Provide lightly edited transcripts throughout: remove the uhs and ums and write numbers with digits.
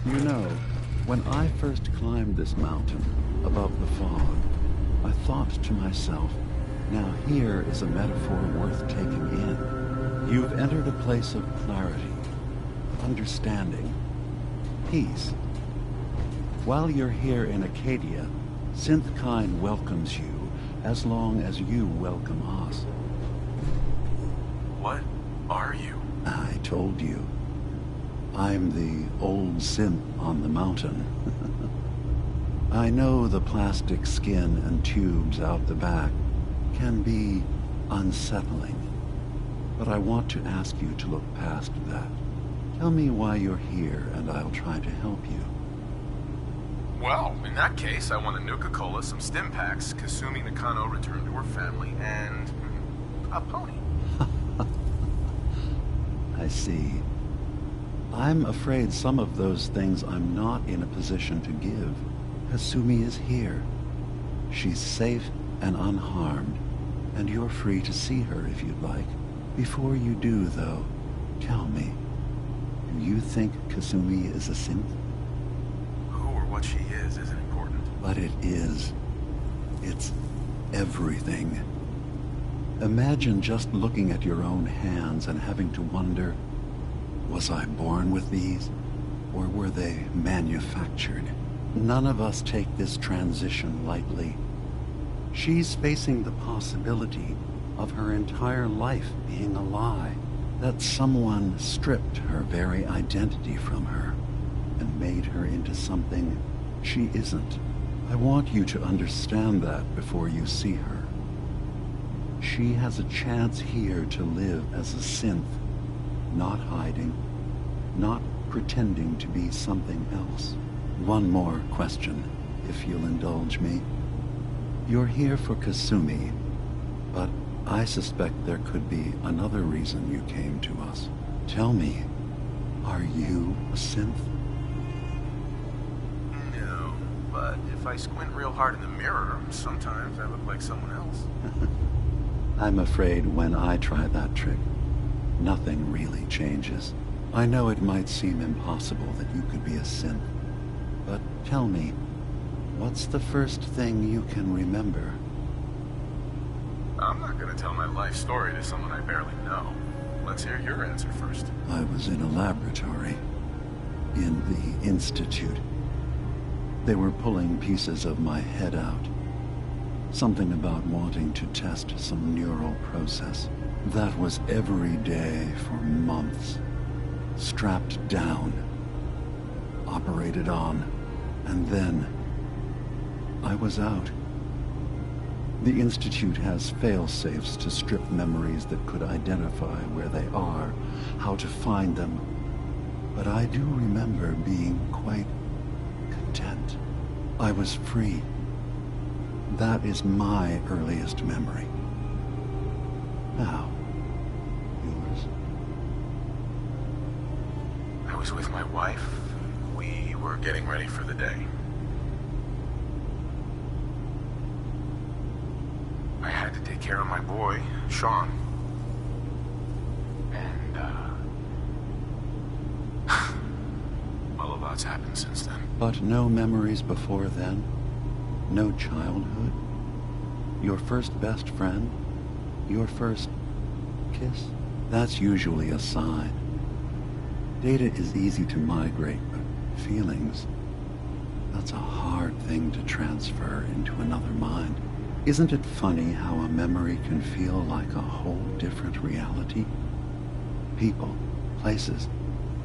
You know, when I first climbed this mountain above the fog, I thought to myself, now here is a metaphor worth taking in. You've entered a place of clarity, understanding, peace. While you're here in Acadia, Synthkind welcomes you as long as you welcome us. What are you? I told you. I'm the old synth on the mountain. I know the plastic skin and tubes out the back can be unsettling, but I want to ask you to look past that. Tell me why you're here, and I'll try to help you. Well, in that case, I want a Nuka-Cola, some stim packs, Kasumi Nakano returned to her family, and a pony. I see. I'm afraid some of those things I'm not in a position to give. Kasumi is here. She's safe and unharmed, and you're free to see her if you'd like. Before you do, though, tell me, do you think Kasumi is a synth? Who or what she is isn't important. But it is. It's everything. Imagine just looking at your own hands and having to wonder, was I born with these, or were they manufactured? None of us take this transition lightly. She's facing the possibility of her entire life being a lie, that someone stripped her very identity from her and made her into something she isn't. I want you to understand that before you see her. She has a chance here to live as a synth, not hiding, not pretending to be something else. One more question, if you'll indulge me. You're here for Kasumi, but I suspect there could be another reason you came to us. Tell me, are you a synth? No, but if I squint real hard in the mirror, sometimes I look like someone else. I'm afraid when I try that trick, nothing really changes. I know it might seem impossible that you could be a synth, but tell me, what's the first thing you can remember? I'm not gonna tell my life story to someone I barely know. Let's hear your answer first. I was in a laboratory, in the Institute. They were pulling pieces of my head out. Something about wanting to test some neural process. That was every day for months. Strapped down, operated on, and then I was out. The Institute has fail-safes to strip memories that could identify where they are, how to find them. But I do remember being quite content. I was free. That is my earliest memory. Now, yours? I was with my wife. We were getting ready for the day. I had to take care of my boy, Sean. And, well, a lot's happened since then. But no memories before then? No childhood? Your first best friend? Your first kiss? That's usually a sign. Data is easy to migrate, but feelings, that's a hard thing to transfer into another mind. Isn't it funny how a memory can feel like a whole different reality? People, places,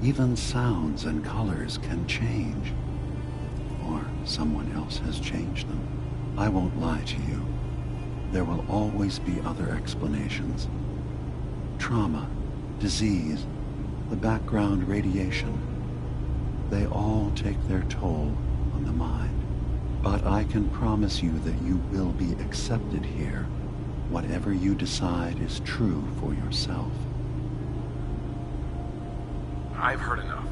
even sounds and colors can change. Or someone else has changed them. I won't lie to you. There will always be other explanations. Trauma, disease, the background radiation. They all take their toll on the mind. But I can promise you that you will be accepted here, whatever you decide is true for yourself. I've heard enough.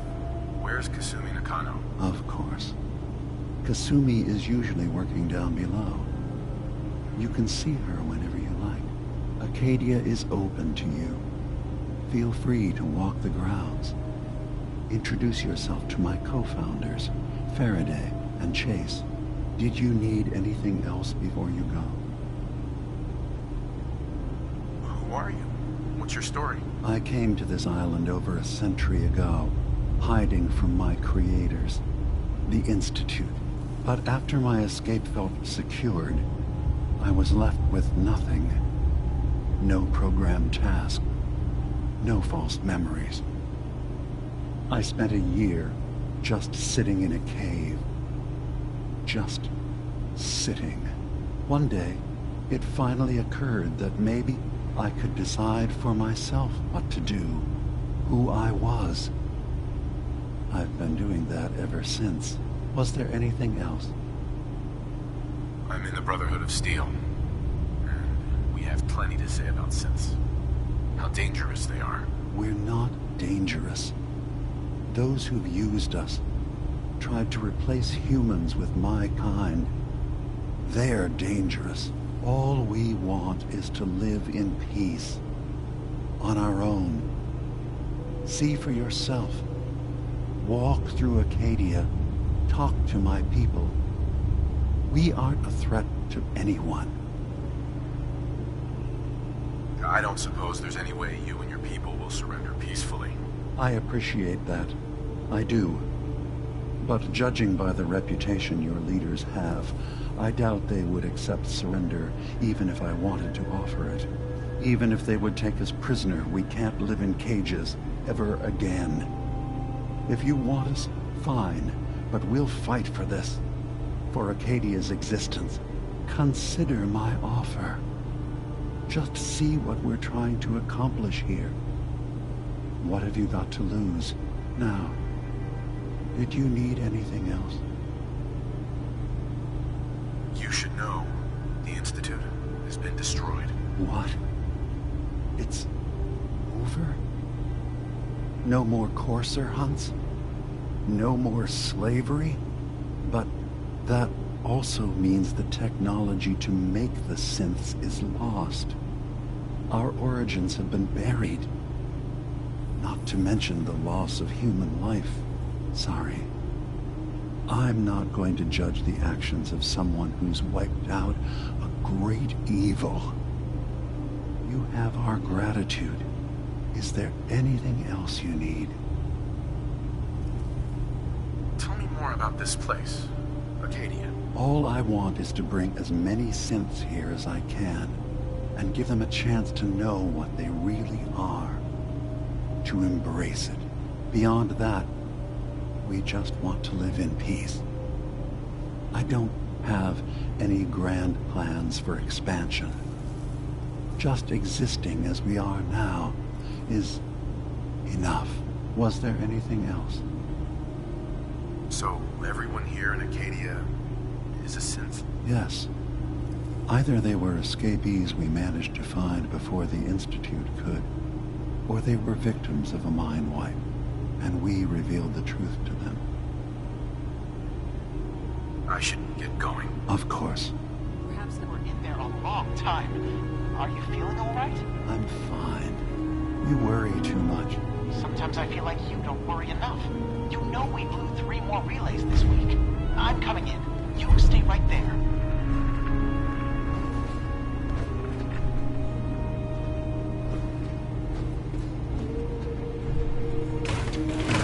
Where's Kasumi Nakano? Of course. Kasumi is usually working down below. You can see her whenever you like. Acadia is open to you. Feel free to walk the grounds. Introduce yourself to my co-founders, Faraday and Chase. Did you need anything else before you go? Who are you? What's your story? I came to this island over a century ago, hiding from my creators, the Institute. But after my escape felt secured, I was left with nothing. No programmed task. No false memories. I spent a year just sitting in a cave. Just sitting. One day, it finally occurred that maybe I could decide for myself what to do, who I was. I've been doing that ever since. Was there anything else? I'm in the Brotherhood of Steel. And we have plenty to say about synths. How dangerous they are. We're not dangerous. Those who've used us, tried to replace humans with my kind, they're dangerous. All we want is to live in peace. On our own. See for yourself. Walk through Acadia. Talk to my people. We aren't a threat to anyone. I don't suppose there's any way you and your people will surrender peacefully. I appreciate that. I do. But judging by the reputation your leaders have, I doubt they would accept surrender even if I wanted to offer it. Even if they would take us prisoner, we can't live in cages ever again. If you want us, fine. But we'll fight for this, for Acadia's existence. Consider my offer. Just see what we're trying to accomplish here. What have you got to lose? Now, did you need anything else? You should know, the Institute has been destroyed. What? It's over? No more courser hunts? No more slavery? But that also means the technology to make the synths is lost. Our origins have been buried. Not to mention the loss of human life. Sorry. I'm not going to judge the actions of someone who's wiped out a great evil. You have our gratitude. Is there anything else you need? Tell me more about this place, Acadia. All I want is to bring as many synths here as I can, and give them a chance to know what they really are. To embrace it. Beyond that, we just want to live in peace. I don't have any grand plans for expansion. Just existing as we are now is enough. Was there anything else? So, everyone here in Acadia is a synth? Yes. Either they were escapees we managed to find before the Institute could, or they were victims of a mind wipe, and we revealed the truth to them. I should get going. Of course. Perhaps they were in there a long time. Are you feeling all right? I'm fine. You worry too much. Sometimes I feel like you don't worry enough. You know we blew 3 more relays this week. I'm coming in. You stay right there.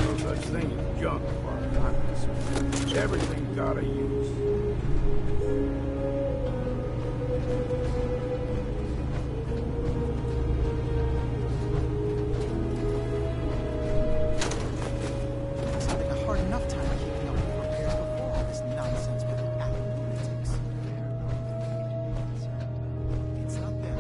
No such thing as junk for our economies. Everything gotta use. I was having a hard enough time keeping up with repairs before all this nonsense with the Apple lunatics. It's not them.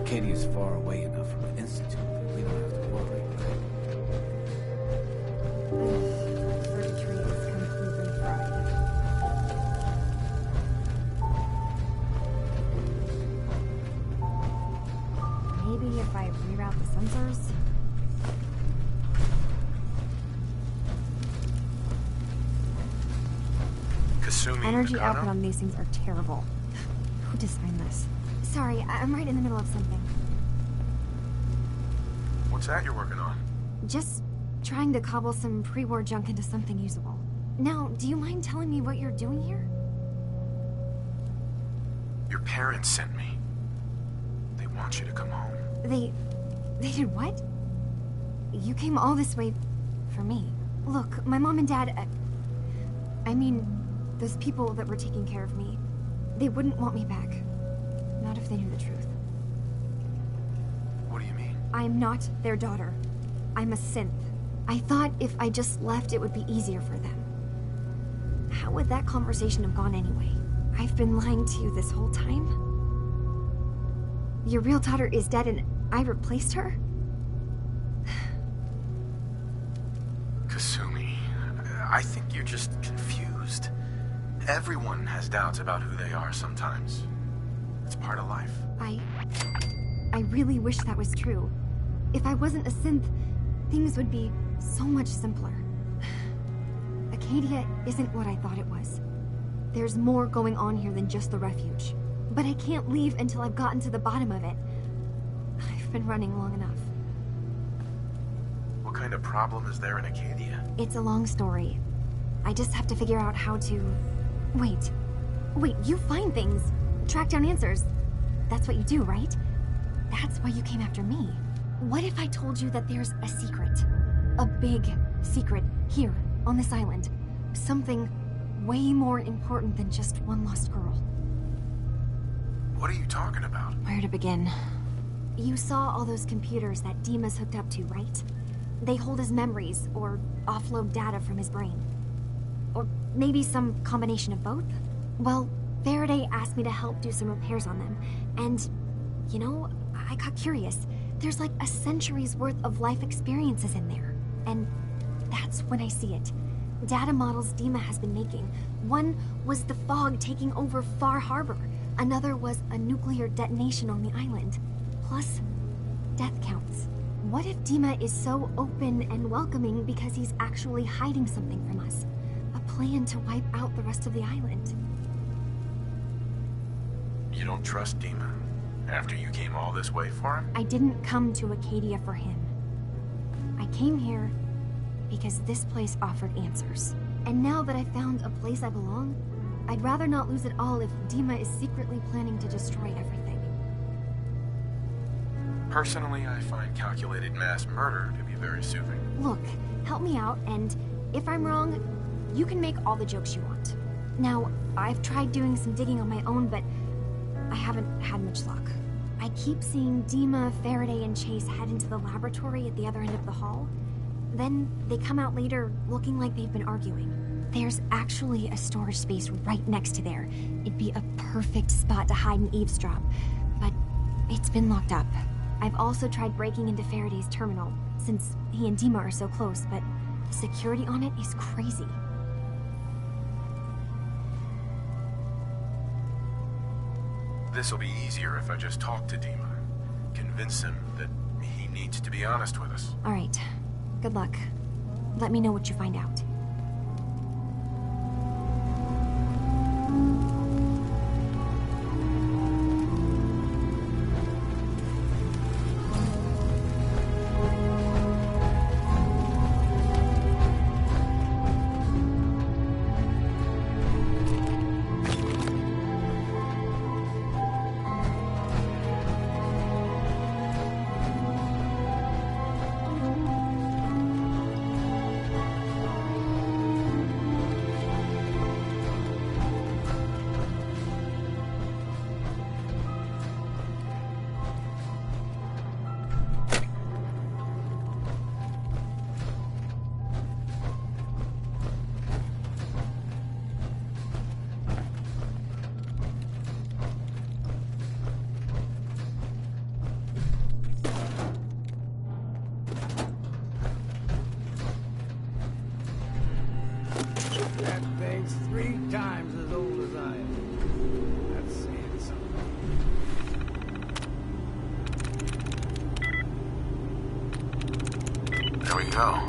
Acadia's far away enough. me if I reroute the sensors? Kasumi Energy Nakano? output on these things are terrible. Who designed this? Sorry, I'm right in the middle of something. What's that you're working on? Just trying to cobble some pre-war junk into something usable. Now, do you mind telling me what you're doing here? Your parents sent me. They want you to come home. They did what? You came all this way for me. Look, my mom and dad, I mean, those people that were taking care of me, they wouldn't want me back. Not if they knew the truth. What do you mean? I'm not their daughter. I'm a synth. I thought if I just left, it would be easier for them. How would that conversation have gone anyway? I've been lying to you this whole time? Your real daughter is dead and I replaced her? Kasumi, I think you're just confused. Everyone has doubts about who they are sometimes. It's part of life. I really wish that was true. If I wasn't a synth, things would be so much simpler. Acadia isn't what I thought it was. There's more going on here than just the refuge. But I can't leave until I've gotten to the bottom of it. I've been running long enough. What kind of problem is there in Acadia? It's a long story. I just have to figure out how to... Wait, you find things. Track down answers. That's what you do, right? That's why you came after me. What if I told you that there's a secret? A big secret here, on this island. Something way more important than just one lost girl. What are you talking about? Where to begin? You saw all those computers that DiMA's hooked up to, right? They hold his memories, or offload data from his brain. Or maybe some combination of both? Well, Faraday asked me to help do some repairs on them, and, you know, I got curious. There's like a century's worth of life experiences in there, and that's when I see it. Data models DiMA has been making. One was the fog taking over Far Harbor. Another was a nuclear detonation on the island. Plus, death counts. What if DiMA is so open and welcoming because he's actually hiding something from us? A plan to wipe out the rest of the island. You don't trust DiMA? After you came all this way for him? I didn't come to Acadia for him. I came here because this place offered answers. And now that I found a place I belong, I'd rather not lose it all if DiMA is secretly planning to destroy everything. Personally, I find calculated mass murder to be very soothing. Look, help me out, and if I'm wrong, you can make all the jokes you want. Now, I've tried doing some digging on my own, but I haven't had much luck. I keep seeing DiMA, Faraday, and Chase head into the laboratory at the other end of the hall. Then they come out later looking like they've been arguing. There's actually a storage space right next to there. It'd be a perfect spot to hide and eavesdrop, but it's been locked up. I've also tried breaking into Faraday's terminal, since he and DiMA are so close, but the security on it is crazy. This'll be easier if I just talk to DiMA. Convince him that he needs to be honest with us. All right. Good luck. Let me know what you find out. go.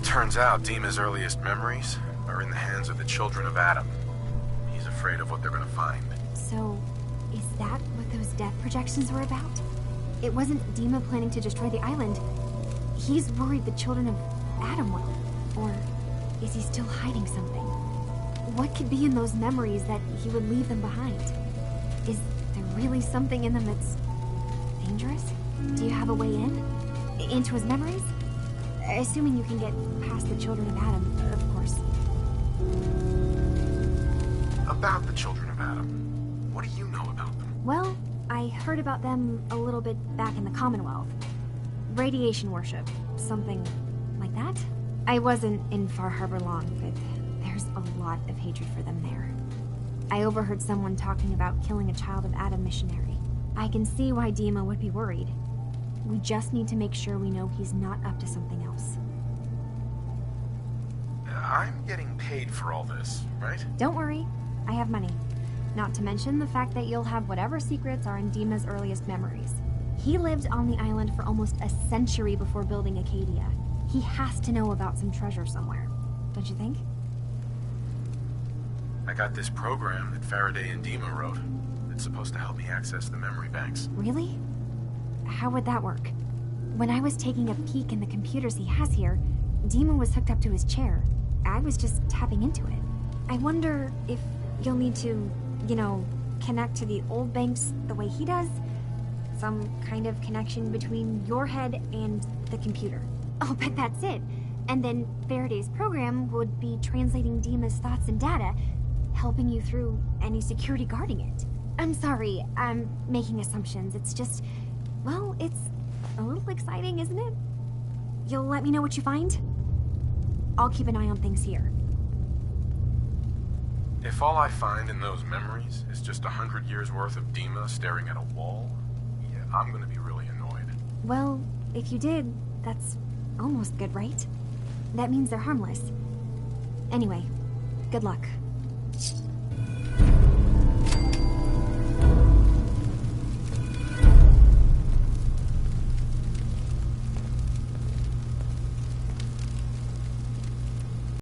Turns out DiMA's earliest memories are in the hands of the children of Adam. He's afraid of what they're gonna find. So, is that what those death projections were about? It wasn't DiMA planning to destroy the island. He's worried the children of Adam will. Or is he still hiding something? What could be in those memories that he would leave them behind? Is there really something in them that's dangerous? Do you have a way in? Into his memories? Assuming you can get past the children of Adam, of course. About the children of Adam, what do you know about them? Well, I heard about them a little bit back in the Commonwealth. Radiation worship, something like that. I wasn't in Far Harbor long, but there's a lot of hatred for them there. I overheard someone talking about killing a child of Adam missionary. I can see why DiMA would be worried. We just need to make sure we know he's not up to something else. I'm getting paid for all this, right? Don't worry, I have money. Not to mention the fact that you'll have whatever secrets are in DiMA's earliest memories. He lived on the island for almost a century before building Acadia. He has to know about some treasure somewhere, don't you think? I got this program that Faraday and DiMA wrote. It's supposed to help me access the memory banks. Really? How would that work? When I was taking a peek in the computers he has here, DiMA was hooked up to his chair. I was just tapping into it. I wonder if you'll need to, connect to the old banks the way he does? Some kind of connection between your head and the computer. I'll bet that's it. And then Faraday's program would be translating DiMA's thoughts and data, helping you through any security guarding it. I'm sorry, I'm making assumptions. It's just... well, it's a little exciting, isn't it? You'll let me know what you find? I'll keep an eye on things here. If all I find in those memories is just 100 years worth of DiMA staring at a wall, yeah, I'm gonna be really annoyed. Well, if you did, that's almost good, right? That means they're harmless. Anyway, good luck.